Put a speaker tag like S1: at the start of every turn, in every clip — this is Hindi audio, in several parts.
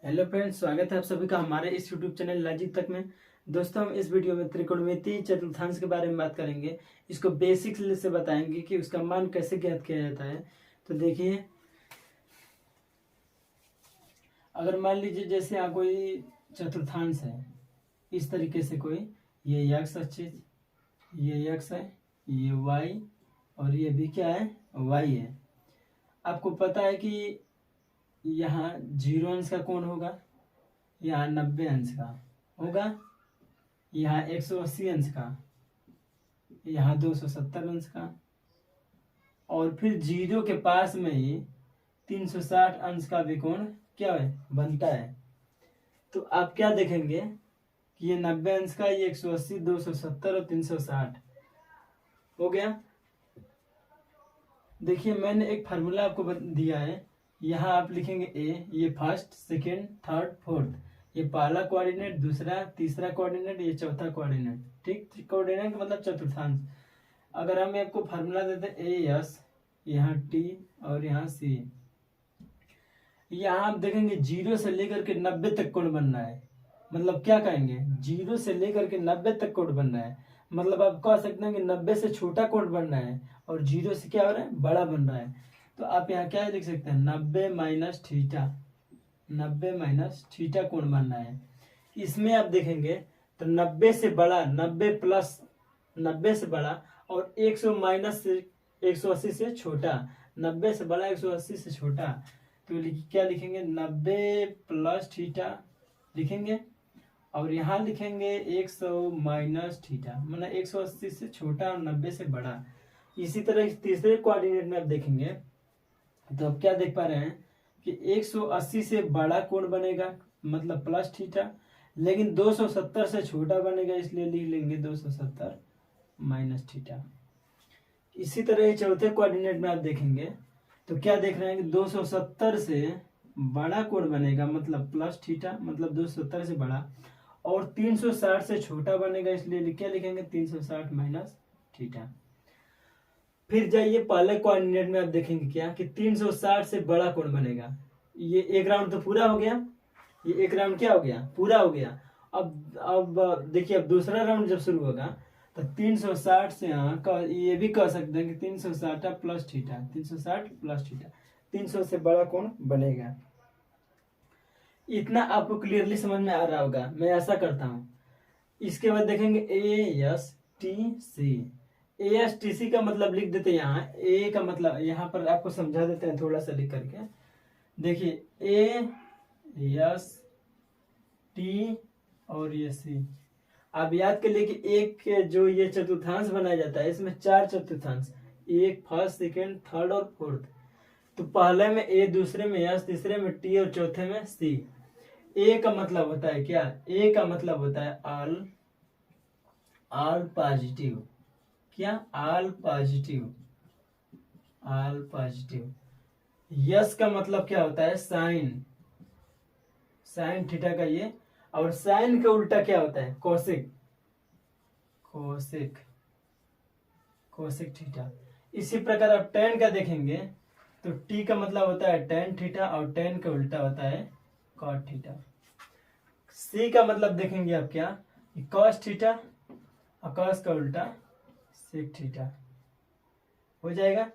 S1: हेलो फ्रेंड्स, स्वागत है आप सभी का हमारे इस यूट्यूब चैनल लॉजिक तक में। दोस्तों, हम इस वीडियो में त्रिकोणमितीय चतुर्थांश के बारे में बात करेंगे। इसको बेसिक्स से बताएंगे कि उसका मान कैसे ज्ञात किया जाता है। तो देखिए, अगर मान लीजिए जैसे यहाँ कोई चतुर्थांश है, इस तरीके से कोई, ये एक्स अच्छी, ये एक्स है, ये वाई और ये भी क्या है, वाई है। आपको पता है कि यहाँ 0 अंश का कौन होगा, यहाँ 90 अंश का होगा, यहाँ 180 अंश का, यहाँ 270 अंश का, और फिर 0 के पास में ही 360 अंश का भी कोण क्या है, बनता है। तो आप क्या देखेंगे कि ये 90 अंश का, ये 180, 270 और 360 हो गया। देखिए, मैंने एक फार्मूला आपको दिया है। यहाँ आप लिखेंगे ए, ये फर्स्ट, सेकेंड, थर्ड, फोर्थ, ये पहला कोऑर्डिनेट, दूसरा, तीसरा कोऑर्डिनेट, ये चौथा कोऑर्डिनेट। ठीक, कोऑर्डिनेट मतलब चतुर्थांश। अगर हम आपको फार्मूला देते ए एस, यहाँ टी और यहाँ सी, यहाँ आप देखेंगे 0 से लेकर के 90 तक कोण बनना है। मतलब क्या कहेंगे, 0 से लेकर के 90 तक कोण बनना है। मतलब आप कह सकते हैं कि 90 से छोटा कोण बनना है और 0 से क्या हो रहा है, बड़ा बन रहा है। तो आप यहाँ क्या लिख सकते हैं, 90 माइनस थीटा, 90 माइनस थीटा कोण बनना है। इसमें आप देखेंगे तो 90 से बड़ा, 90 प्लस 90 से बड़ा, और 100 माइनस से 180 से छोटा, 90 से बड़ा 180 से छोटा। तो क्या लिखेंगे, 90 प्लस थीटा लिखेंगे, और यहाँ लिखेंगे 100 माइनस थीटा, मतलब 180 से छोटा और 90 से बड़ा। इसी तरह तीसरे कोऑर्डिनेट में आप देखेंगे तो आप क्या देख पा रहे हैं कि 180 से बड़ा कोण बनेगा, मतलब प्लस थीटा, लेकिन 270 से छोटा बनेगा, इसलिए लिख लेंगे 270 माइनस थीटा। इसी तरह चौथे कोऑर्डिनेट में आप देखेंगे तो क्या देख रहे हैं कि 270 से बड़ा कोण बनेगा, मतलब प्लस थीटा, मतलब 270 से बड़ा, और 360 से छोटा बनेगा, इसलिए क्या लिखेंगे 360 माइनस थीटा। फिर जाइए पहले कोऑर्डिनेट में आप देखेंगे क्या कि 360 से बड़ा कोण बनेगा। ये एक राउंड तो पूरा हो गया, ये एक राउंड क्या हो गया, पूरा हो गया। अब देखिए, अब दूसरा राउंड जब शुरू होगा तो 360 से ये भी कह सकते हैं कि 360 प्लस थीटा, 360 प्लस थीटा, 300 से बड़ा कोण बनेगा। इतना आपको क्लियरली समझ में आ रहा होगा, मैं ऐसा करता हूँ। इसके बाद देखेंगे A S T C. A S T C का मतलब लिख देते हैं, यहाँ ए का मतलब यहाँ पर आपको समझा देते हैं थोड़ा सा लिख करके। देखिए, ए एस टी और ये सी। आप याद कर लिए कि एक जो ये चतुर्थांश बनाया जाता है, इसमें 4 चतुर्थांश, एक, फर्स्ट, सेकेंड, थर्ड और फोर्थ। तो पहले में ए, दूसरे में एस, तीसरे में टी और चौथे में सी। ए का मतलब होता है क्या, ए का मतलब होता है ऑल पॉजिटिव। क्या, all positive, all positive. Yes का मतलब क्या होता है, साइन, साइन थीटा का ये, और साइन का उल्टा क्या होता है, कोसेक, कोसेक, कोसेक थीटा। इसी प्रकार आप टेन का देखेंगे तो टी का मतलब होता है टेन थीटा, और टेन का उल्टा होता है कॉट थीटा। सी का मतलब देखेंगे आप क्या, कॉस थीटा, और कॉस का उल्टा सेक थीटा हो जाएगा।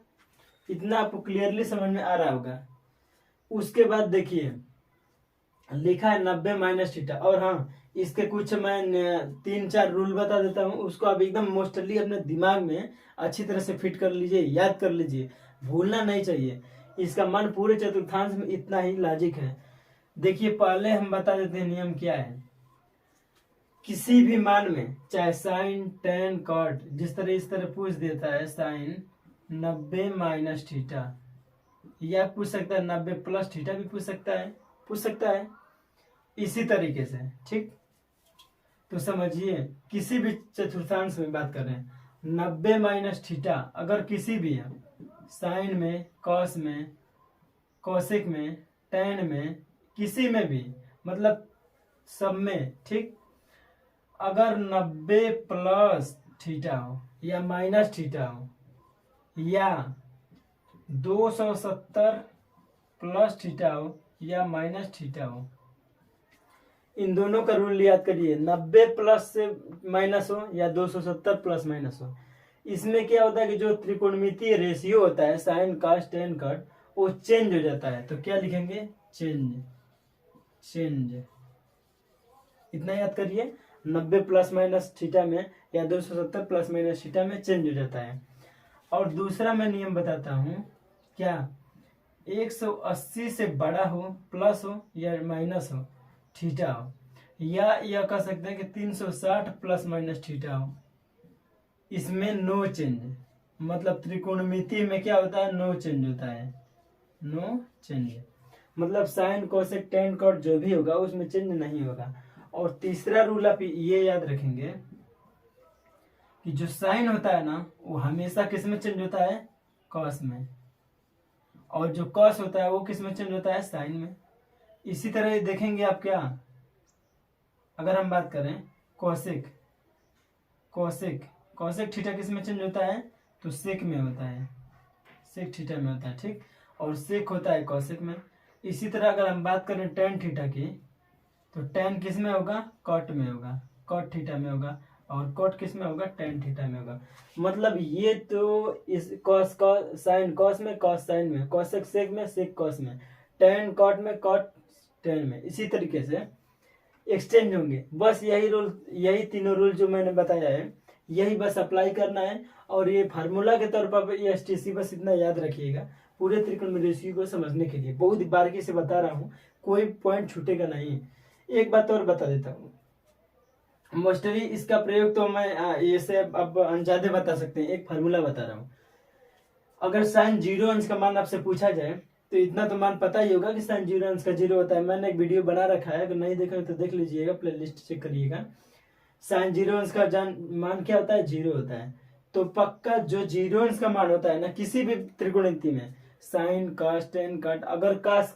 S1: इतना आपको क्लियरली समझ में आ रहा होगा। उसके बाद देखिए, लिखा है 90 माइनस थीटा, और हाँ, इसके कुछ मैं 3-4 रूल बता देता हूँ, उसको आप एकदम मोस्टली अपने दिमाग में अच्छी तरह से फिट कर लीजिए, याद कर लीजिए, भूलना नहीं चाहिए। इसका मान पूरे चतुर्थांश में इतना ही लॉजिक है। देखिए, पहले हम बता देते हैं नियम क्या है। किसी भी मान में, चाहे साइन, टेन, कॉट, जिस तरह इस तरह पूछ देता है, साइन 90 माइनस थीटा, या पूछ सकता है 90 प्लस थीटा भी पूछ सकता है इसी तरीके से। ठीक, तो समझिए, किसी भी चतुर्थांश में बात कर रहे हैं, 90 माइनस थीटा अगर किसी भी है, साइन में, कॉस में, कोसेक में, टेन में, किसी में भी, मतलब सब में। ठीक, अगर 90 प्लस थीटा हो या माइनस थीटा हो, या 270 प्लस थीटा हो या माइनस थीटा हो, इन दोनों का रूल याद करिए, 90 प्लस से माइनस हो या 270 प्लस माइनस हो, इसमें क्या होता है कि जो त्रिकोणमितीय रेशियो होता है साइन कॉस टेन कट, वो चेंज हो जाता है। तो क्या लिखेंगे, चेंज, चेंज, इतना याद करिए। 90 प्लस माइनस थीटा में या 270 प्लस माइनस थीटा में चेंज हो जाता है। और दूसरा मैं नियम बताता हूँ, क्या 180 से बड़ा हो, प्लस हो या माइनस हो, थीटा हो, या यह कह सकते हैं कि 360 प्लस माइनस थीटा हो, इसमें नो चेंज। मतलब त्रिकोणमिति में क्या होता है, नो चेंज होता है, नो चेंज। मतलब साइन कोसेक टेन कॉट जो भी होगा उसमें चेंज नहीं होगा। और तीसरा रूल आप ये याद रखेंगे कि जो साइन होता है ना वो हमेशा किस में चेंज होता है, कॉस में, और जो कॉस होता है वो किस में चेंज होता है, साइन में। इसी तरह देखेंगे आप, क्या अगर हम बात करें कोसेक, कोसेक कोसेक थीटा किस में चेंज होता है, तो सेक में होता है, सेक थीटा में होता है, ठीक। और सेक होता है कोसेक में। इसी तरह अगर हम बात करें टेन थीटा की, तो टेन किस में होगा, कॉट में होगा, कॉट थीटा में होगा, और कॉट किस में होगा, टेन थीटा में होगा। मतलब ये तो इस कॉस साइन कॉस में, कॉस साइन में, कॉसेक सेक में, सेक कॉस में, टेन कॉट में, कॉट टेन में, इसी तरीके से एक्सचेंज होंगे। बस यही रूल, यही तीनों रूल जो मैंने बताया है यही बस अप्लाई करना है। और ये फार्मूला के तौर पर ये एसटीसी बस इतना याद रखिएगा पूरे त्रिकोणमितीय रेशियो को समझने के लिए। बहुत बारीकी से बता रहा हूँ, कोई पॉइंट छूटेगा नहीं। एक बात और बता देता हूँ, मोस्टली इसका प्रयोग तो मैं ऐसे अब अनजादे बता सकते हैं। एक फार्मूला बता रहा हूँ, अगर साइन 0 अंश का मान आपसे पूछा जाए तो इतना तो मान पता ही होगा कि साइन 0 अंश का 0 होता है। मैंने एक वीडियो बना रखा है, अगर नहीं देखा तो देख लीजिएगा, प्लेलिस्ट चेक करिएगा। साइन 0 अंश का मान क्या होता है, 0 होता है। तो पक्का जो 0 अंश का मान होता है ना किसी भी त्रिकोणमिति में, साइन कॉस टेन कट, अगर कास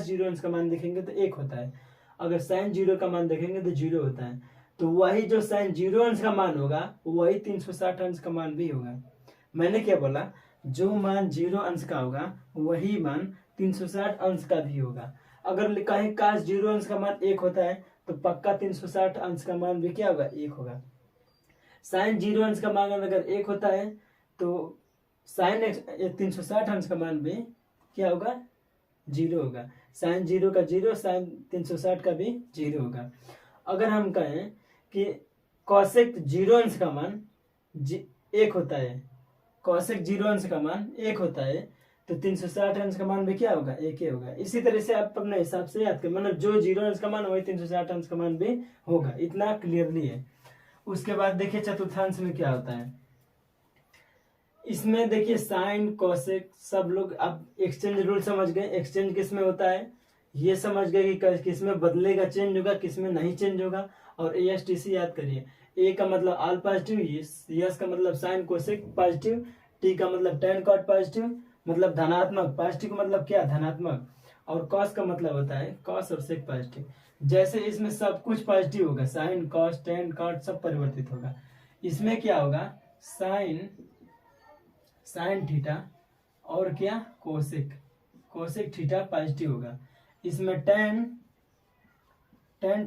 S1: 0 अंश का मान देखेंगे तो 1 होता है, अगर साइन 0 का मान देखेंगे तो 0 होता है। तो वही जो साइन 0 अंश का मान होगा वही 360 अंश का मान भी होगा। मैंने क्या बोला, जो मान 0 अंश का होगा वही मान 360 अंश का भी होगा। अगर कहीं काश 0 अंश का मान 1 होता है तो पक्का 360 अंश का मान भी क्या होगा, 1 होगा। साइन 0 अंश का मान अगर 1 होता है तो साइन 360 अंश का मान भी क्या होगा, 0 होगा। साइन 0 का 0, साइन 360 का भी 0 होगा। अगर हम कहें कि कॉसेक 0 अंश का मान 1 होता है, कॉसेक 0 अंश का मान 1 होता है, तो 360 अंश का मान भी क्या होगा, 1 ही होगा। इसी तरह से आप अपने हिसाब से याद करें, मतलब जो 0 अंश का मान वही 360 अंश का मान भी होगा, इतना क्लियरली है। उसके बाद देखिए चतुर्थांश में क्या होता है। इसमें देखिए साइन कोसेक सब लोग अब एक्सचेंज रूल समझ गए। एक्सचेंज किस में होता है ये समझ गए कि किस में बदलेगा, चेंज होगा, किस में नहीं चेंज होगा। और एएसटीसी याद करिए, ए का मतलब ऑल पॉजिटिव, यस का मतलब साइन कोसेक पॉजिटिव, टी का मतलब टेन कॉट पॉजिटिव मतलब धनात्मक, पॉजिटिव का मतलब क्या, धनात्मक, और कॉस का मतलब होता है कॉस और सेक पॉजिटिव। जैसे इसमें सब कुछ पॉजिटिव होगा, साइन कॉस टेन कॉट सब परिवर्तित होगा। इसमें क्या होगा, साइन थीटा और क्या, कोसेक थीटा पॉजिटिव होगा। इसमें टेन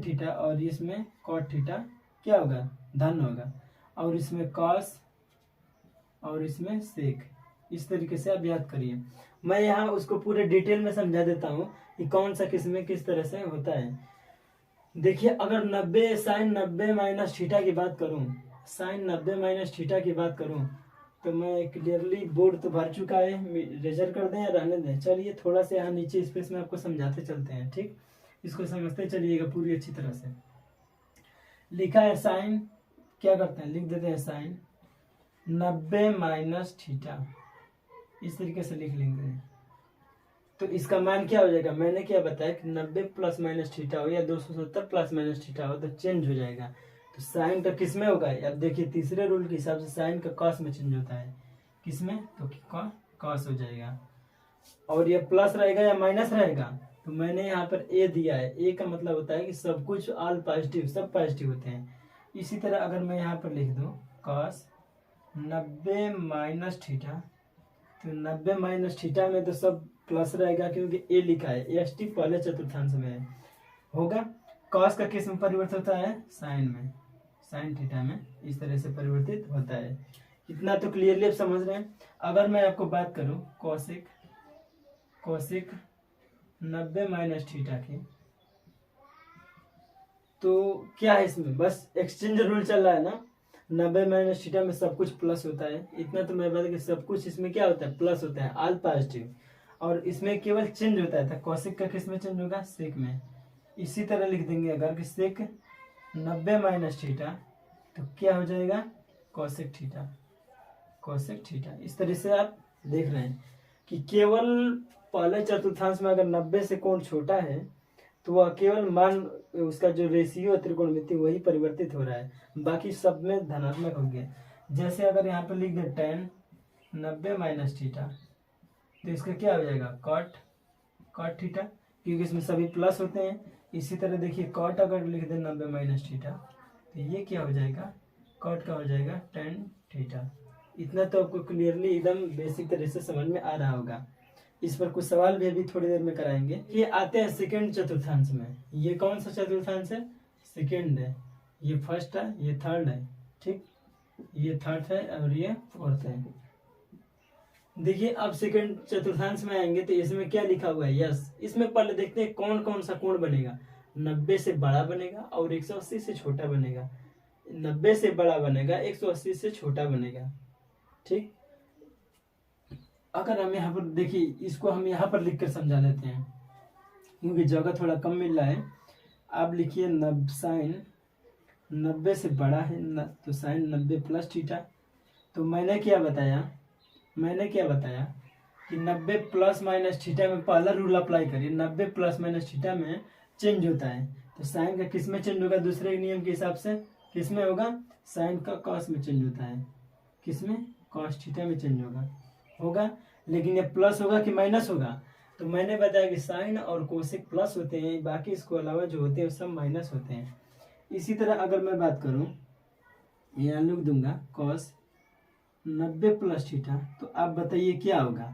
S1: थीटा और इसमें कॉट थीटा क्या होगा, धन होगा। और इसमें कॉस और इसमें सेक। इस तरीके से आप याद करिए। मैं यहाँ उसको पूरे डिटेल में समझा देता हूँ कि कौन सा किस में किस तरह से होता है। देखिए अगर 90 साइन 90 माइनस थीटा की बात करूँ, साइन 90 माइनस थीटा की बात करूँ तो मैं क्लियरली बोर्ड तो भर चुका है, रेजर कर दें या रहने दें। चलिए थोड़ा सा यहाँ नीचे स्पेस में आपको समझाते चलते हैं, ठीक। इसको समझते चलिएगा पूरी अच्छी तरह से। लिखा है साइन, क्या करते हैं, लिख देते हैं साइन 90 माइनस थीटा, इस तरीके से लिख लेंगे। तो इसका मान क्या हो जाएगा, मैंने क्या बताया कि 90 प्लस माइनस थीटा हो या 270 प्लस माइनस थीटा हो तो चेंज हो जाएगा। तो साइन का किस में होगा, अब देखिए तीसरे रूल के हिसाब से साइन का कॉस में चेंज होता है, किस में, तो कॉस हो जाएगा। और ये प्लस रहेगा या माइनस रहेगा, तो मैंने यहाँ पर ए दिया है, ए का मतलब होता है कि सब कुछ ऑल पॉजिटिव, सब पॉजिटिव होते हैं। इसी तरह अगर मैं यहाँ पर लिख दूँ कॉस 90 माइनस थीटा, तो 90 माइनस थीटा में तो सब प्लस रहेगा क्योंकि ए लिखा है, एस टी पहले चतुर्थांश में है, होगा। कॉस का किस में परिवर्तित होता है? साइन में, साइन थीटा में इस तरह से परिवर्तित होता है। इतना तो क्लियरली आप समझ रहे हैं। अगर मैं आपको बात करूं कोसेक 90 माइनस थीटा की, तो क्या है इसमें? बस एक्सचेंज रूल चल रहा है ना, 90 माइनस थीटा में सब कुछ प्लस होता है। इतना तो मैं बता कि सब कुछ इसमें क्या होता है? प्लस होता है, ऑल पॉजिटिव। और इसमें केवल चेंज होता है, तो कोसेक का किस में चेंज होगा? सेक में। इसी तरह लिख देंगे अगर कि सेक 90 माइनस थीटा, तो क्या हो जाएगा? Cosec theta, cosec theta. इस तरह से आप देख रहे हैं कि केवल पहले चतुर्थांश में अगर 90 से कोण छोटा है तो वह केवल मान, उसका जो रेशियो त्रिकोणमिति वही परिवर्तित हो रहा है, बाकी सब में धनात्मक हो गया। जैसे अगर यहाँ पर लिख दे tan 90 माइनस थीटा, तो इसका क्या हो जाएगा? कॉट थीटा, क्योंकि इसमें सभी प्लस होते हैं। इसी तरह देखिए कॉट अगर लिख दे 90 माइनस थीटा, तो ये क्या हो जाएगा? कॉट का हो जाएगा tan थीटा। इतना तो आपको क्लियरली एकदम बेसिक तरह से समझ में आ रहा होगा। इस पर कुछ सवाल भी अभी थोड़ी देर में कराएंगे। ये आते हैं सेकंड चतुर्थांश में। ये कौन सा चतुर्थांश है? सेकंड है। ये फर्स्ट है, ये थर्ड है, ठीक, ये थर्ड है और ये फोर्थ है। देखिए अब सेकंड चतुर्थांश में आएंगे तो इसमें क्या लिखा हुआ है? यस। इसमें पहले देखते हैं कौन कौन सा कोण बनेगा। 90 से बड़ा बनेगा और 180 से छोटा बनेगा। 90 से बड़ा बनेगा, 180 से छोटा बनेगा, ठीक। अगर हम यहाँ पर देखिए, इसको हम यहाँ पर लिख कर समझा लेते हैं क्योंकि जगह थोड़ा कम मिल रहा है। आप लिखिए साइन 90 से बड़ा है तो साइन 90 प्लस थीटा। तो मैंने क्या बताया कि 90 प्लस माइनस थीटा में पहला रूल अप्लाई करिए। 90 प्लस माइनस थीटा में चेंज होता है, तो साइन का किस में चेंज होगा? दूसरे नियम के हिसाब से किस में होगा? साइन का कॉस में चेंज होता है। किस में? कॉस थीटा में चेंज होगा। लेकिन ये प्लस होगा कि माइनस होगा? तो मैंने बताया कि साइन और कोसेक प्लस होते हैं, बाकी इसको अलावा जो होते हैं सब माइनस होते हैं। इसी तरह अगर मैं बात करूं, यहाँ लिख दूंगा कॉस 90 प्लस थीटा, तो आप बताइए क्या होगा?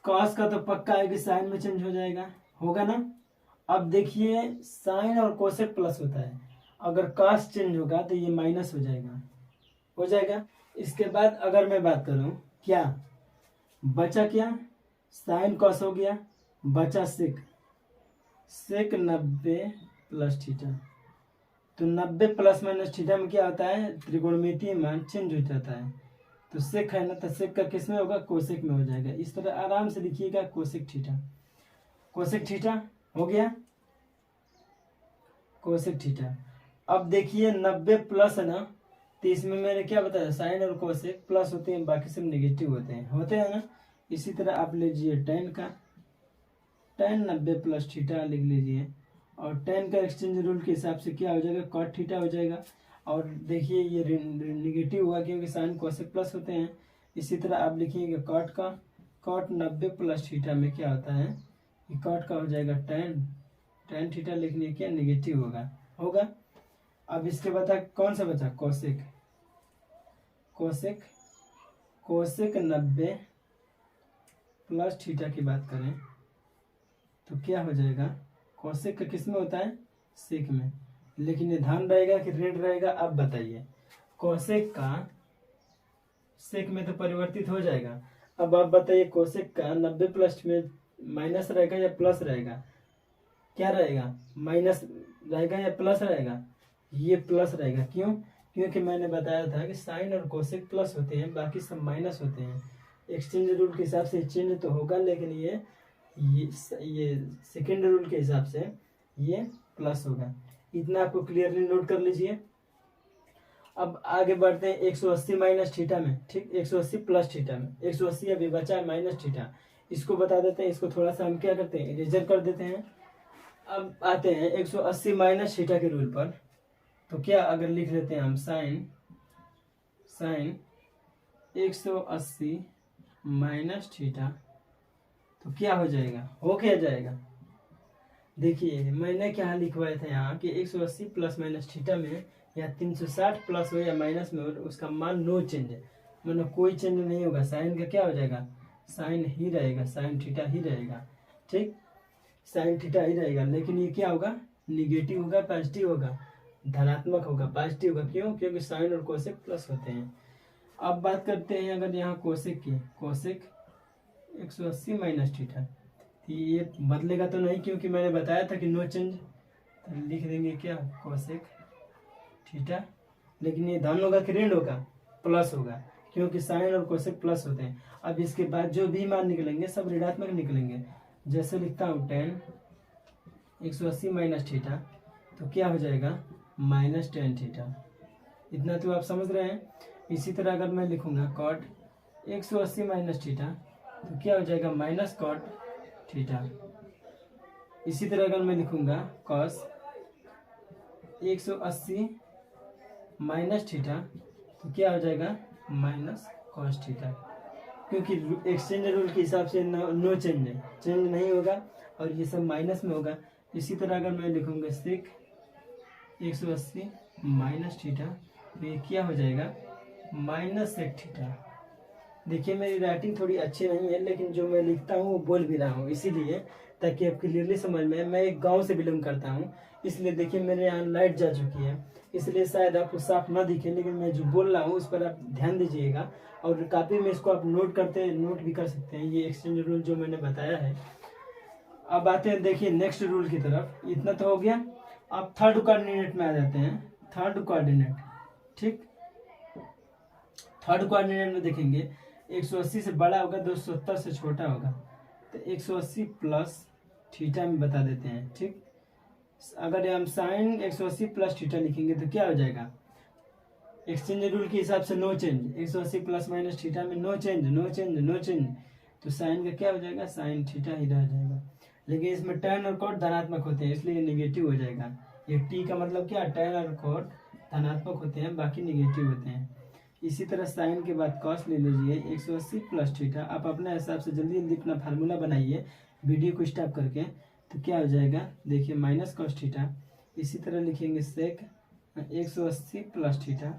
S1: कॉस का तो पक्का है कि साइन में चेंज हो जाएगा, होगा ना। अब देखिए साइन और कोसेक प्लस होता है, अगर कॉस चेंज होगा तो ये माइनस हो जाएगा। इसके बाद अगर मैं बात करूं, क्या बचा? क्या साइन कॉस हो गया, बचा सेक 90 प्लस थीटा। तो 90 प्लस माइनस थीटा में क्या होता है? त्रिकोणमितीय मान चेंज हो जाता है। तो सेक है ना, तो सेक का किस में होगा? कोसेक में हो जाएगा। इस तरह आराम से लिखिएगा कोसेक थीटा हो गया, कोसेक थीटा। अब देखिए 90 प्लस है ना, तो इसमें मैंने क्या बताया? साइन और कोसेक प्लस होते हैं, बाकी सब नेगेटिव होते हैं ना। इसी तरह आप लीजिए tan 90 प्लस थीटा लिख लीजिए, और tan का एक्सचेंज रूल के हिसाब से क्या हो जाएगा? कॉट थीटा हो जाएगा। और देखिए ये नेगेटिव हुआ क्योंकि साइन कोसेक प्लस होते हैं। इसी तरह आप लिखिएगा कॉट 90 प्लस थीटा में क्या होता है कि कॉट का हो जाएगा tan थीटा। लिखने क्या? नेगेटिव होगा। अब इसके बाद कौन सा बचा? कोसेक 90 प्लस थीटा की बात करें तो क्या हो जाएगा? कोसेक का किस में होता है? सेक में। लेकिन ये ध्यान रहेगा कि ऋण रहेगा। अब बताइए कोसेक का सेक में तो परिवर्तित हो जाएगा। अब आप बताइए कोसेक का 90 प्लस में माइनस रहेगा या प्लस रहेगा? क्या रहेगा? माइनस रहेगा या प्लस रहेगा? ये प्लस रहेगा। क्यों? क्योंकि मैंने बताया था कि साइन और कोसेक प्लस होते हैं, बाकी सब माइनस होते हैं। एक्सचेंज रूल के हिसाब से चेंज तो होगा, लेकिन ये सेकेंड रूल के हिसाब से ये प्लस होगा। इतना आपको क्लियरली नोट कर लीजिए। अब आगे बढ़ते हैं 180 माइनस थीटा में, ठीक, 180 प्लस थीटा में। 180 अभी बचा है माइनस थीटा, इसको बता देते हैं। इसको थोड़ा सा हम क्या करते हैं? इरेजर कर देते हैं। अब आते हैं 180 माइनस थीटा के रूल पर। तो क्या अगर लिख लेते हैं हम साइन 180 माइनस थीटा, तो क्या हो जाएगा? क्या जाएगा? देखिए मैंने क्या लिखवाया था यहाँ कि 180 प्लस माइनस थीटा में या 360 प्लस हो या माइनस में हो, उसका मान नो चेंज है, मतलब कोई चेंज नहीं होगा। साइन का क्या हो जाएगा? साइन ही रहेगा, साइन थीटा ही रहेगा, ठीक। साइन थीटा ही रहेगा, लेकिन ये क्या होगा, निगेटिव होगा, पॉजिटिव होगा, धनात्मक होगा, पॉजिटिव होगा। क्यों? क्योंकि साइन और कोसेक प्लस होते हैं। अब बात करते हैं अगर यहाँ कोसेक की, कोसेक 180 माइनस थीटा, तो ये बदलेगा तो नहीं क्योंकि मैंने बताया था कि नो चेंज, तो लिख देंगे क्या, कोसेक थीटा। लेकिन ये धन होगा कि ऋण होगा, प्लस होगा, क्योंकि साइन और कोसेक प्लस होते हैं। अब इसके बाद जो भी मान निकलेंगे सब ऋणात्मक निकलेंगे। जैसे लिखता हूँ tan 180 माइनस थीटा, तो क्या हो जाएगा, माइनस tan थीटा। इतना तो आप समझ रहे हैं। इसी तरह अगर मैं लिखूंगा cot 180 माइनस थीटा, तो क्या हो जाएगा, माइनस cot थीटा। इसी तरह अगर मैं लिखूंगा cos 180 माइनस थीटा, तो क्या हो जाएगा, माइनस cos थीटा। क्योंकि एक्सचेंज रूल के हिसाब से नो चेंज है, चेंज नहीं होगा और ये सब माइनस में होगा। इसी तरह अगर मैं लिखूंगा सेक 180 माइनस थीटा, तो ये क्या हो जाएगा, माइनस सेक थीटा। देखिए मेरी राइटिंग थोड़ी अच्छी नहीं है, लेकिन जो मैं लिखता हूँ वो बोल भी रहा हूँ, इसीलिए ताकि आप क्लियरली समझ में। मैं एक गांव से बिलोंग करता हूँ, इसलिए देखिए मेरे यहाँ लाइट जा चुकी है, इसलिए शायद आपको साफ ना दिखे, लेकिन मैं जो बोल रहा हूँ उस पर आप ध्यान दीजिएगा। और कापी में इसको आप नोट भी कर सकते हैं, ये एक्सचेंज रूल जो मैंने बताया है। अब आते हैं देखिए नेक्स्ट रूल की तरफ। इतना तो हो गया। अब थर्ड कोऑर्डिनेट में आ जाते हैं। थर्ड कोऑर्डिनेट, ठीक, थर्ड कोऑर्डिनेट में देखेंगे 180 से बड़ा होगा, 270 से छोटा होगा, तो 180 प्लस थीटा में बता देते हैं, ठीक। अगर हम साइन 180 प्लस थीटा लिखेंगे तो क्या हो जाएगा, एक्सचेंज रूल के हिसाब से no change, 180 plus minus theta में no change, no change, no change, तो साइन का क्या हो जाएगा, साइन थीटा ही रह जाएगा। लेकिन इसमें tan और cot धनात्मक होते हैं, इसलिए निगेटिव हो जाएगा। ये t का मतलब क्या, tan और cot धनात्मक होते हैं, बाकी निगेटिव होते हैं। इसी तरह साइन के बाद cos ले लीजिए 180 प्लस थीटा। आप अपने हिसाब से जल्दी जल्दी अपना फार्मूला बनाइए वीडियो को स्टॉप करके, तो क्या हो जाएगा, देखिए माइनस cos थीटा। इसी तरह लिखेंगे सेक 180 प्लस थीटा,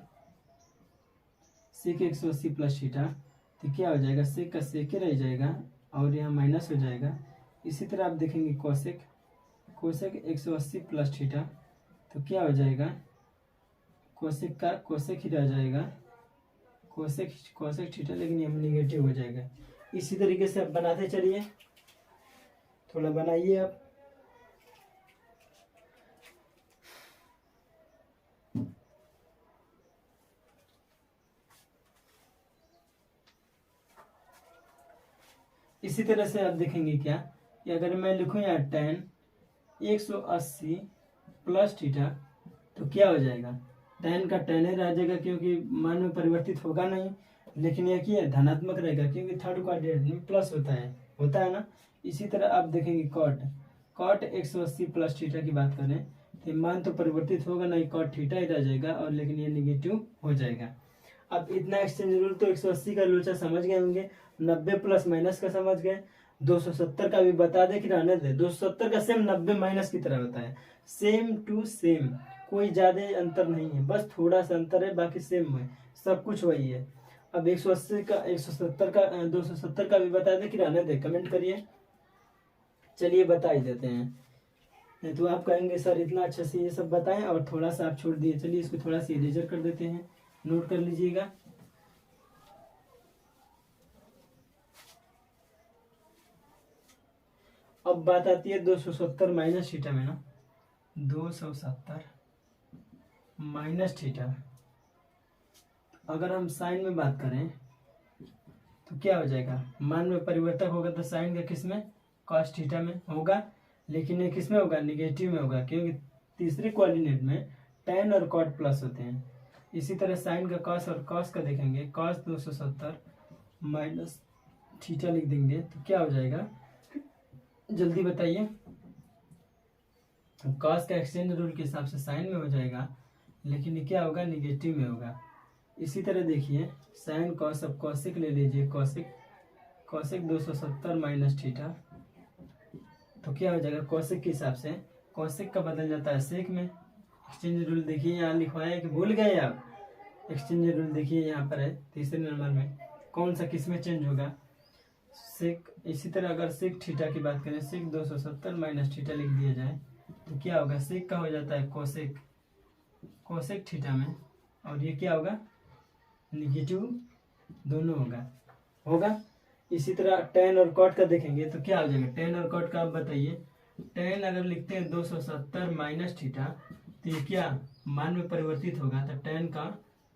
S1: सेक 180 प्लस थीटा, तो क्या हो जाएगा, सेक का सेक रह जाएगा और यहाँ माइनस हो जाएगा। इसी तरह आप देखेंगे कोसेक, कोसेक 180 प्लस थीटा, तो क्या हो जाएगा, कोसेक का कोसेक ही रह जाएगा, कोसेक कोसेक थीटा, लेकिन ये निगेटिव हो जाएगा। इसी तरीके से आप बनाते चलिए, थोड़ा बनाइए आप। इसी तरह से आप देखेंगे क्या, कि अगर मैं लिखूं यहाँ tan 180 प्लस थीटा, तो क्या हो जाएगा, tan का tan ही रह जाएगा क्योंकि मान में परिवर्तित होगा नहीं, लेकिन यह क्या है, धनात्मक रहेगा क्योंकि थर्ड क्वाड्रेंट में प्लस होता है ना। इसी तरह आप देखेंगे cot 180 प्लस थीटा की बात करें तो मान तो परिवर्तित होगा नहीं, cot थीटा ही रह जाएगा, और लेकिन ये निगेटिव हो जाएगा। अब इतना एक्सचेंज रूल तो 180 का लोचा समझ गए होंगे, 90 प्लस माइनस का समझ गए, 270 का भी बता दे कि रहने दे, 270 का सेम 90 माइनस की तरह होता है, सेम टू सेम, कोई ज्यादा अंतर नहीं है, बस थोड़ा सा अंतर है, बाकी सेम है, सब कुछ वही है। अब 180 का 170 का 270 का भी बता दे कि रहने दे, कमेंट करिए। चलिए बता ही देते हैं, नहीं तो आप कहेंगे सर इतना अच्छे से ये सब बताएं और थोड़ा सा आप छोड़ दिए। चलिए इसको थोड़ा सा इरेजर कर देते हैं, नोट कर लीजिएगा। अब बात आती है 270 माइनस थीटा में ना, 270 माइनस थीटा, अगर हम साइन में बात करें तो क्या हो जाएगा, मान में परिवर्तन होगा तो साइन का किस में, कॉस थीटा में होगा, लेकिन ये किस में होगा, निगेटिव में होगा, क्योंकि तीसरे कोऑर्डिनेट में tan और cot प्लस होते हैं। इसी तरह साइन का कॉस और कॉस का देखेंगे, कॉस 270 माइनस थीटा लिख देंगे तो क्या हो जाएगा, जल्दी बताइए। कॉस का एक्सचेंज रूल के हिसाब से साइन में हो जाएगा, लेकिन ये क्या होगा, निगेटिव में होगा। इसी तरह देखिए साइन कॉस, अब कॉसिक ले लीजिए, कॉसिक 270 माइनस थीटा, तो क्या हो जाएगा, कॉसिक के हिसाब से कॉसिक का बदल जाता है सेक में। एक्सचेंज रूल देखिए यहाँ लिखवाया है कि भूल गए आप, एक्सचेंज रूल देखिए यहाँ पर है तीसरे नंबर में, कौन सा किस में चेंज होगा, सेक, इसी तरह अगर सेक थीटा की बात करें, सेक 270 माइनस थीटा लिख दिया जाए तो क्या होगा, सेक का हो जाता है कोसेक, कोसेक थीटा में, और ये क्या होगा, निगेटिव दोनों होगा, होगा। इसी तरह टेन और कॉट का देखेंगे तो क्या हो जाएगा, टेन और कॉट का आप बताइए। टेन अगर लिखते हैं 270 माइनस थीटा तो ये क्या मान में परिवर्तित होगा, तो टेन का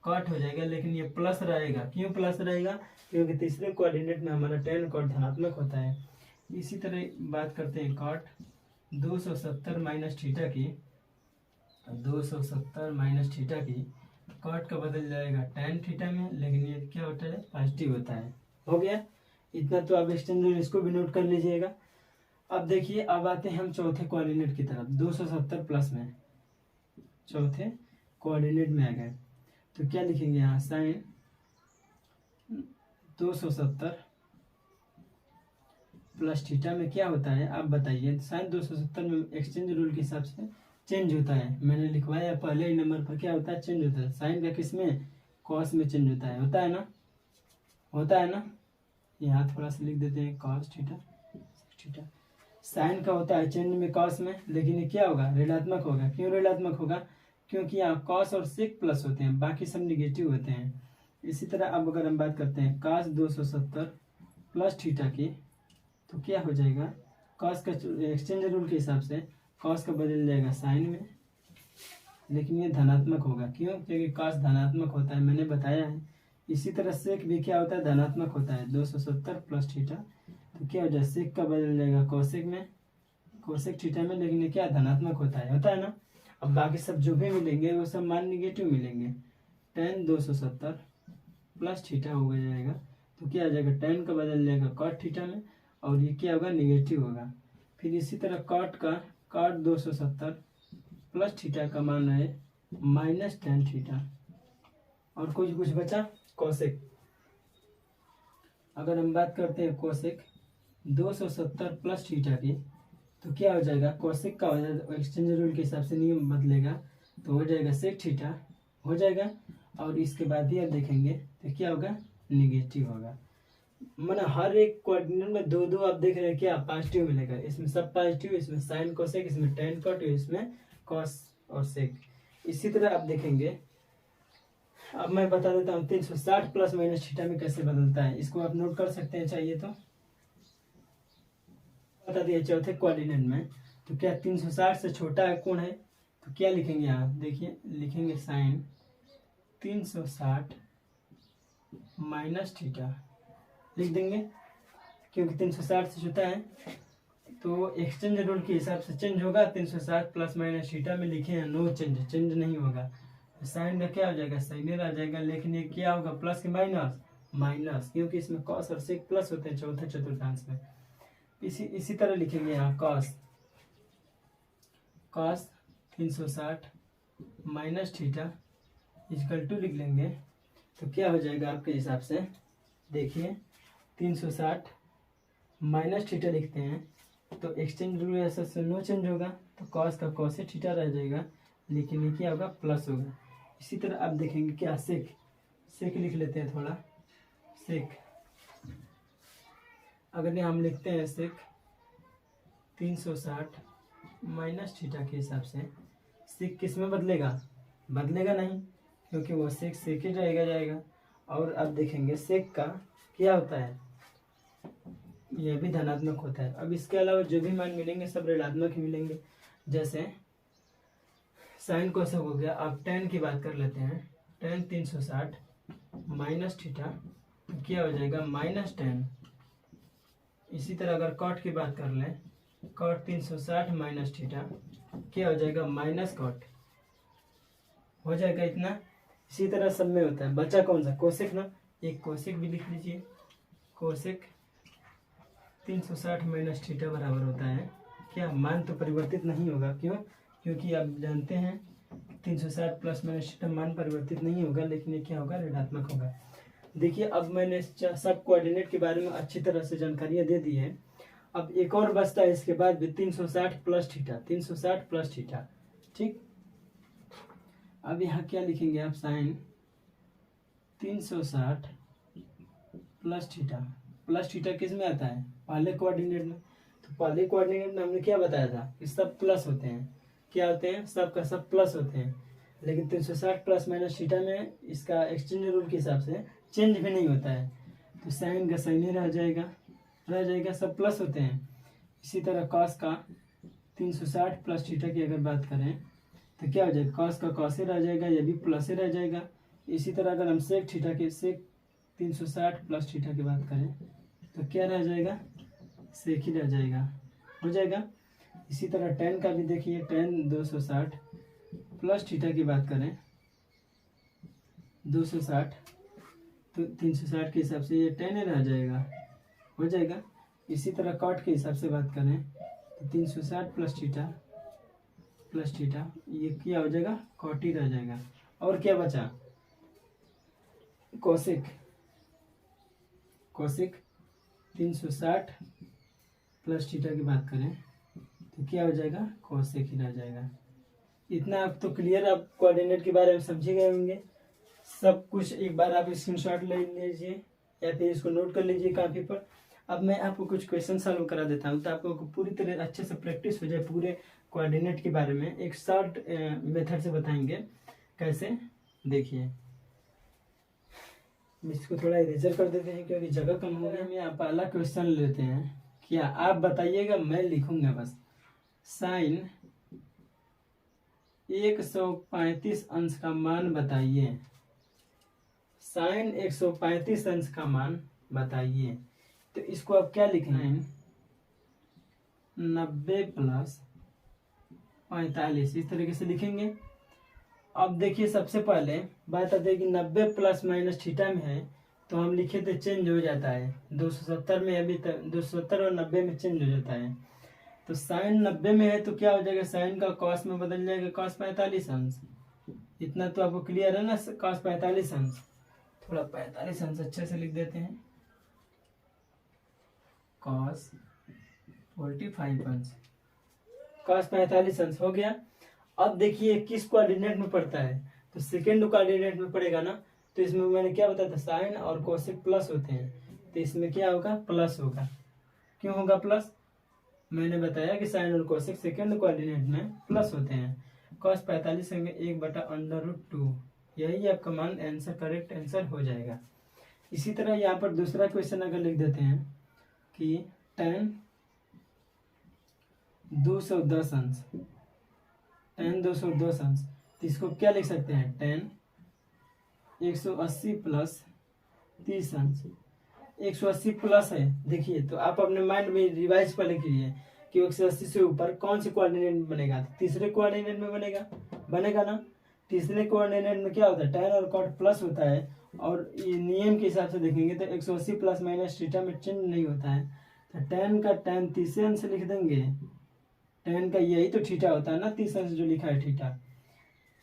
S1: कॉट हो जाएगा, लेकिन ये प्लस रहेगा। क्यों प्लस रहेगा, क्योंकि तीसरे कोऑर्डिनेट में हमारा टेन कॉट धनात्मक होता है। इसी तरह बात करते हैं कॉट 270 माइनस थीटा की, 270 माइनस थीटा की कॉट का बदल जाएगा टेन थीटा में, लेकिन ये क्या होता है, पॉजिटिव होता है। हो गया इतना, तो आप एक्सटेंड रूल इसको भी नोट कर लीजिएगा। अब देखिए, अब आते हैं हम चौथे कोऑर्डिनेट की तरफ, 270 प्लस में, चौथे कोऑर्डिनेट में आ गए तो क्या लिखेंगे यहाँ, साइन 270 प्लस थीटा में क्या होता है आप बताइए। साइन 270 में एक्सचेंज रूल के हिसाब से चेंज होता है, मैंने लिखवाया पहले ही नंबर पर, क्या होता है, चेंज होता है। साइन का किस में, कॉस में चेंज होता है, होता है ना, होता है ना। यहाँ थोड़ा सा लिख देते हैं कॉस थीटा, थीटा साइन का होता है चेंज में कॉस में, लेकिन ये क्या होगा, ऋणात्मक होगा। क्यों ऋणात्मक होगा, क्योंकि यहाँ कॉस और सेक प्लस होते हैं, बाकी सब निगेटिव होते हैं। इसी तरह अब अगर हम बात करते हैं कॉस 270 प्लस थीटा की तो क्या हो जाएगा, कॉस का एक्सचेंज रूल के हिसाब से कॉस का बदल जाएगा साइन में, लेकिन ये धनात्मक होगा। क्यों, क्योंकि कॉस धनात्मक होता है, मैंने बताया है। इसी तरह सेक भी क्या होता है, धनात्मक होता है। 270 प्लस थीटा तो क्या हो जाए, सेक का बदल जाएगा कोसेक में, कोसेक थीटा में, लेकिन ये क्या धनात्मक होता है ना। अब बाकी सब जो भी मिलेंगे वो सब मान निगेटिव मिलेंगे। टेन 270 प्लस थीटा हो जाएगा तो क्या आ जाएगा, टेन का बदल जाएगा कॉट थीटा में, और ये क्या होगा, निगेटिव होगा। फिर इसी तरह कॉट का, कॉट 270 प्लस थीटा का मान है माइनस टेन थीटा, और कुछ बचा कोसेक। अगर हम बात करते हैं कोसेक 270 प्लस थीटा की तो क्या हो जाएगा, कोसेक का हो जाएगा, एक्सचेंज रूल के हिसाब से नियम बदलेगा तो हो जाएगा सेक थीटा हो जाएगा, और इसके बाद ही आप देखेंगे तो क्या होगा, निगेटिव होगा। माना हर एक कोऑर्डिनेट में दो दो आप देख रहे हैं, क्या पॉजिटिव मिलेगा, इसमें सब पॉजिटिव, इसमें साइन कोसेक, इसमें टेन कॉट, इसमें कॉस और सेक। इसी तरह आप देखेंगे, अब मैं बता देता हूँ 360 प्लस माइनस थीटा में कैसे बदलता है, इसको आप नोट कर सकते हैं चाहिए तो। बता दिया चौथे कोऑर्डिनेट में, तो क्या 360 से छोटा है कौन है, तो क्या लिखेंगे आप देखिए, लिखेंगे साइन 360 माइनस थीटा लिख देंगे, क्योंकि 360 से छोटा है तो एक्सचेंज रूल के हिसाब से चेंज होगा। 360 प्लस माइनस थीटा में लिखे हैं नो चेंज, चेंज नहीं होगा। साइन का क्या हो जाएगा, साइनर आ जाएगा, लेकिन ये क्या होगा, प्लस के माइनस, माइनस, क्योंकि इसमें कॉस और सेक प्लस होते हैं चौथे चतुर्थांश में। इसी तरह लिखेंगे यहाँ cos, cos 360 minus theta equal to लिख लेंगे तो क्या हो जाएगा आपके हिसाब से, देखिए 360 माइनस थीटा लिखते हैं तो एक्सचेंज रूल ऐसा से नो चेंज होगा, तो कॉस का कॉस थीटा रह जाएगा, लेकिन ये क्या होगा, प्लस होगा। इसी तरह आप देखेंगे क्या, सेक, सेक लिख लेते हैं थोड़ा, सेक अगर ये हम लिखते हैं सेक 360 माइनस थीटा के हिसाब से, सेक किस में बदलेगा, बदलेगा नहीं, क्योंकि वो सेक सेक ही रहेगा जाएगा। और अब देखेंगे सेक का क्या होता है, यह भी धनात्मक होता है। अब इसके अलावा जो भी मान मिलेंगे सब ऋणात्मक ही मिलेंगे। जैसे साइन कोसेक हो गया, अब टेन की बात कर लेते हैं, टेन 360 माइनस थीटा क्या हो जाएगा, माइनस टेन। इसी तरह अगर कॉट की बात कर लें, कॉट 360 माइनस थीटा क्या हो जाएगा, माइनस कॉट हो जाएगा इतना। इसी तरह सब में होता है। बचा कौन सा, कोसेक ना, एक कोसेक भी लिख लीजिए, कोसेक 360 माइनस थीटा बराबर होता है क्या, मान तो परिवर्तित नहीं होगा। क्यों, क्योंकि आप जानते हैं 360 प्लस माइनस थीटा मान परिवर्तित नहीं होगा, लेकिन ये क्या होगा, ऋणात्मक होगा। देखिए अब मैंने सब कोऑर्डिनेट के बारे में अच्छी तरह से जानकारियां दे दी है। अब एक और बचता है इसके बाद भी 360 प्लस थीटा, 360 प्लस थीटा, ठीक। अब यहाँ क्या लिखेंगे आप, sine 360 plus theta plus theta किस में आता है, पहले कोऑर्डिनेट में। तो पहले कोऑर्डिनेट में हमने क्या बताया था कि सब प्लस होते हैं, क्या होते हैं, सब का सब प्लस होते हैं। लेकिन 360 प्लस माइनस थीटा में इसका एक्सचेंज रूल के हिसाब से चेंज भी नहीं होता है, तो साइन का साइन ही रह जाएगा, सब प्लस होते हैं। इसी तरह कॉस का 360 प्लस थीटा की अगर बात करें तो क्या हो जाएगा, कॉस का कॉस ही रह जाएगा, ये भी प्लस ही रह जाएगा। इसी तरह अगर हम सेक थीटा की सेक 360 प्लस थीटा की बात करें तो क्या रह जाएगा, सेक ही रह जाएगा, हो जाएगा। इसी तरह टेन का भी देखिए, टेन 260 प्लस थीटा की बात करें 260, तो 360 के हिसाब से ये 10 ही रह जाएगा, हो जाएगा। इसी तरह कॉट के हिसाब से बात करें तो 360 प्लस थीटा ये क्या हो जाएगा, कॉट ही रह जाएगा। और क्या बचा, कोसेक 360 प्लस थीटा की बात करें तो क्या हो जाएगा, कोसेक ही रह जाएगा। इतना आप तो क्लियर, आप कोऑर्डिनेट के बारे में समझे गए होंगे। सब कुछ एक बार आप स्क्रीनशॉट ले लीजिए या फिर इसको नोट कर लीजिए कापी पर। अब मैं आपको कुछ क्वेश्चन सॉल्व करा देता हूँ, तो आपको पूरी तरह अच्छे से प्रैक्टिस हो जाए पूरे कोऑर्डिनेट के बारे में। एक शॉर्ट मेथड से बताएंगे कैसे, देखिए। इसको थोड़ा इरेजर कर देते हैं क्योंकि जगह कम हो गई। हम यहाँ पहला क्वेश्चन लेते हैं, क्या आप बताइएगा, मैं लिखूंगा बस। साइन 135 अंश का मान बताइए, साइन 135 अंश का मान बताइए। तो इसको आप क्या लिखना है, 90 प्लस 45, इस तरीके से लिखेंगे। अब देखिए सबसे पहले बात आती है कि 90 प्लस माइनस थीटा में है, तो हम लिखे थे चेंज हो जाता है 270 में, अभी तक 270 और 90 में चेंज हो जाता है। तो साइन 90 में है तो क्या हो जाएगा, साइन का कॉस में बदल जाएगा, कॉस 45 अंश। इतना तो आपको क्लियर है ना, कॉस 45 अंश। थोड़ा 45 अंश अच्छे से लिख देते हैं, कॉस 45 अंश, कॉस 45 अंश हो गया। अब देखिए किस कोऑर्डिनेट में पड़ता है, तो सेकेंड कोऑर्डिनेट में पड़ेगा ना। तो इसमें मैंने क्या बताया था, साइन और कोसेक प्लस होते हैं, तो इसमें क्या होगा, प्लस होगा। क्यों होगा प्लस, मैंने बताया कि साइन और कोसेक सेकेंड कोऑर्डिनेट में प्लस होते हैं। कॉस 45 होंगे 1/√2, यही आपका मान आंसर, करेक्ट आंसर हो जाएगा। इसी तरह यहाँ पर दूसरा क्वेश्चन अगर लिख देते हैं कि tan 210 अंश, tan 210 अंश, तो इसको क्या लिख सकते हैं, tan 180 प्लस 30 अंश। 180 प्लस है, देखिए तो आप अपने माइंड में रिवाइज पहले कीजिए कि 180 से ऊपर कौन से कोऑर्डिनेट में बनेगा, तीसरे कोऑर्डिनेट में बनेगा ना। तीसरे कोऑर्डिनेट में क्या होता है, tan और cot प्लस होता है, और ये नियम के हिसाब से देखेंगे तो 180 प्लस माइनस थीटा में चेंज नहीं होता है। तो tan का tan 30 अंश लिख देंगे, tan का यही तो थीटा होता है ना, 30 अंश जो लिखा है थीटा,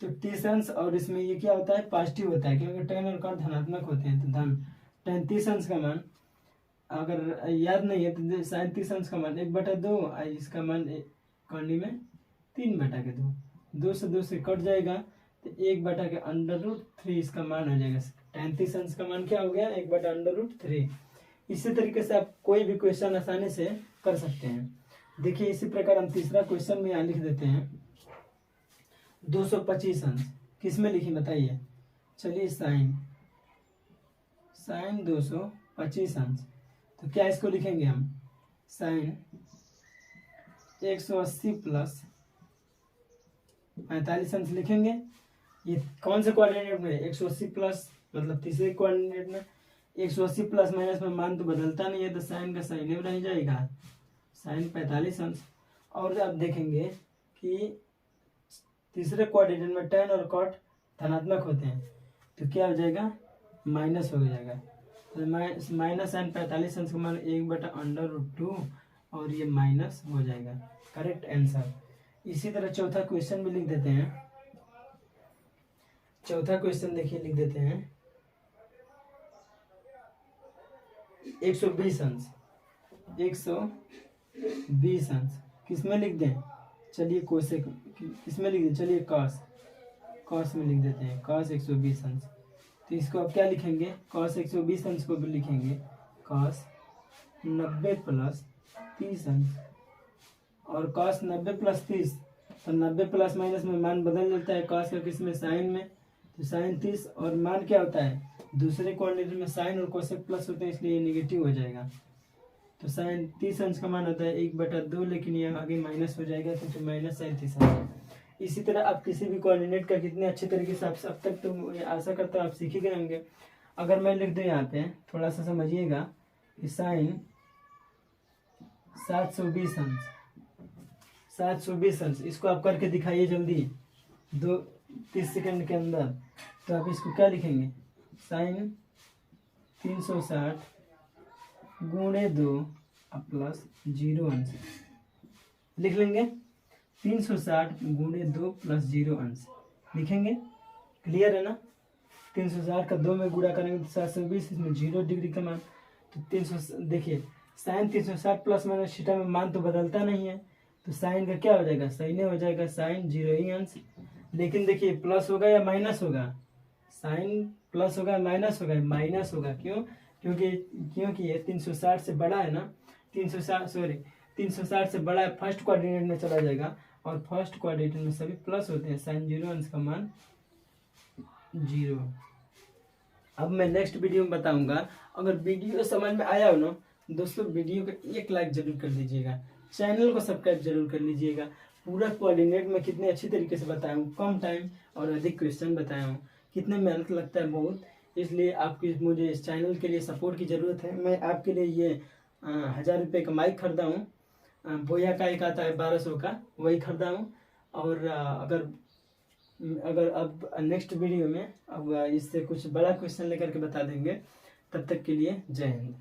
S1: तो 30 अंश, और इसमें ये क्या होता है, पॉजिटिव होता है क्योंकि tan और cot धनात्मक होते हैं, तो धन tan 30 अंश का मान, अगर याद नहीं है तो साइन 30 अंश का मान 1/2, इसका मान कॉर्नी में 3/2, 2 से 2 से कट जाएगा, तो 1/√3 इसका मान हो जाएगा। tan 30 अंश का मान क्या हो गया, 1/√3। इसी तरीके से आप कोई भी क्वेश्चन आसानी से कर सकते हैं। देखिए इसी प्रकार हम तीसरा क्वेश्चन में यहाँ लिख देते हैं 225 अंश, किस में लिखी बताइए। चलिए साइन 225 अंश, तो क्या इसको लिखेंगे हम, साइन 180 प्लस 45 अंश लिखेंगे। ये कौन से कोऑर्डिनेट में, 180 प्लस मतलब तीसरे कोऑर्डिनेट में। 180 प्लस माइनस में मान तो बदलता नहीं है, तो साइन का साइन ही रह जाएगा, साइन 45 अंश। और अब देखेंगे कि तीसरे कोऑर्डिनेट में tan और cot धनात्मक होते हैं, तो क्या हो जाएगा, माइनस हो जाएगा। तो माइनस साइन 45 अंश का मान 1/√2, और ये माइनस हो जाएगा, करेक्ट आंसर। इसी तरह चौथा क्वेश्चन भी लिख देते हैं। चौथा क्वेश्चन देखिए लिख देते हैं 120 अंश, 120 अंश किसमें लिख दें, चलिए कोसेक किसमें लिख दें, चलिए कॉस में लिख देते हैं, कॉस 120 अंश। तो इसको आप क्या लिखेंगे, कॉस 120 अंश को भी लिखेंगे, कॉस 90 प्लस 30 अंश, और cos 90 प्लस 30, तो 90 प्लस माइनस में मान बदल जाता है, cos का किस में, साइन में, तो साइन 30, और मान क्या होता है, दूसरे क्वाड्रेंट में साइन और कोसेक प्लस होते हैं, इसलिए ये निगेटिव हो जाएगा। तो साइन 30 अंश का मान होता है 1/2, लेकिन ये आगे माइनस हो जाएगा, तो माइनस साइन 30 अंश। इसी तरह आप किसी भी कोऑर्डिनेट का कितने अच्छे तरीके से आप अब तक, तो आशा करता हूँ आप सीख ही गए होंगे। अगर मैं लिख दूँ यहाँ पे, थोड़ा सा समझिएगा कि साइन 720 अंश, 720 अंश, इसको आप करके दिखाइए जल्दी 30 सेकंड के अंदर। तो आप इसको क्या लिखेंगे, साइन 360 गुणे 2 प्लस 0 अंश लिख लेंगे, 360 गुणे 2 प्लस 0 अंश लिखेंगे। क्लियर है ना? 360 का 2 में गुणा करेंगे तो 720, इसमें 0 डिग्री का मान, तो 300, देखिए साइन 360 प्लस माइनस थीटा में मान तो बदलता नहीं है, तो साइन का क्या हो जाएगा, साइन हो जाएगा, साइन 0 ही अंश। लेकिन देखिए प्लस होगा या माइनस होगा, साइन प्लस होगा माइनस होगा, माइनस होगा, क्यों, क्योंकि ये 360 से बड़ा है ना, 360 से बड़ा है, फर्स्ट क्वाड्रेंट में चला जाएगा, और फर्स्ट क्वाड्रेंट में सभी प्लस होते हैं, साइन 0 अंश का मान 0। अब मैं नेक्स्ट वीडियो में बताऊंगा। अगर वीडियो समझ में आया हो ना दोस्तों, वीडियो को 1 लाइक जरूर कर दीजिएगा, चैनल को सब्सक्राइब जरूर कर लीजिएगा। पूरा कोऑर्डिनेट में कितने अच्छी तरीके से बताया हूँ, कम टाइम और अधिक क्वेश्चन बताया हूँ, कितने मेहनत लगता है बहुत, इसलिए आपकी मुझे इस चैनल के लिए सपोर्ट की ज़रूरत है। मैं आपके लिए ये 1000 रुपये का माइक खरीदा हूँ, बोया का एक आता है 1200 का, वही खरीदा हूँ। और अगर अब नेक्स्ट वीडियो में अब इससे कुछ बड़ा क्वेश्चन लेकर के बता देंगे। तब तक के लिए जय हिंद।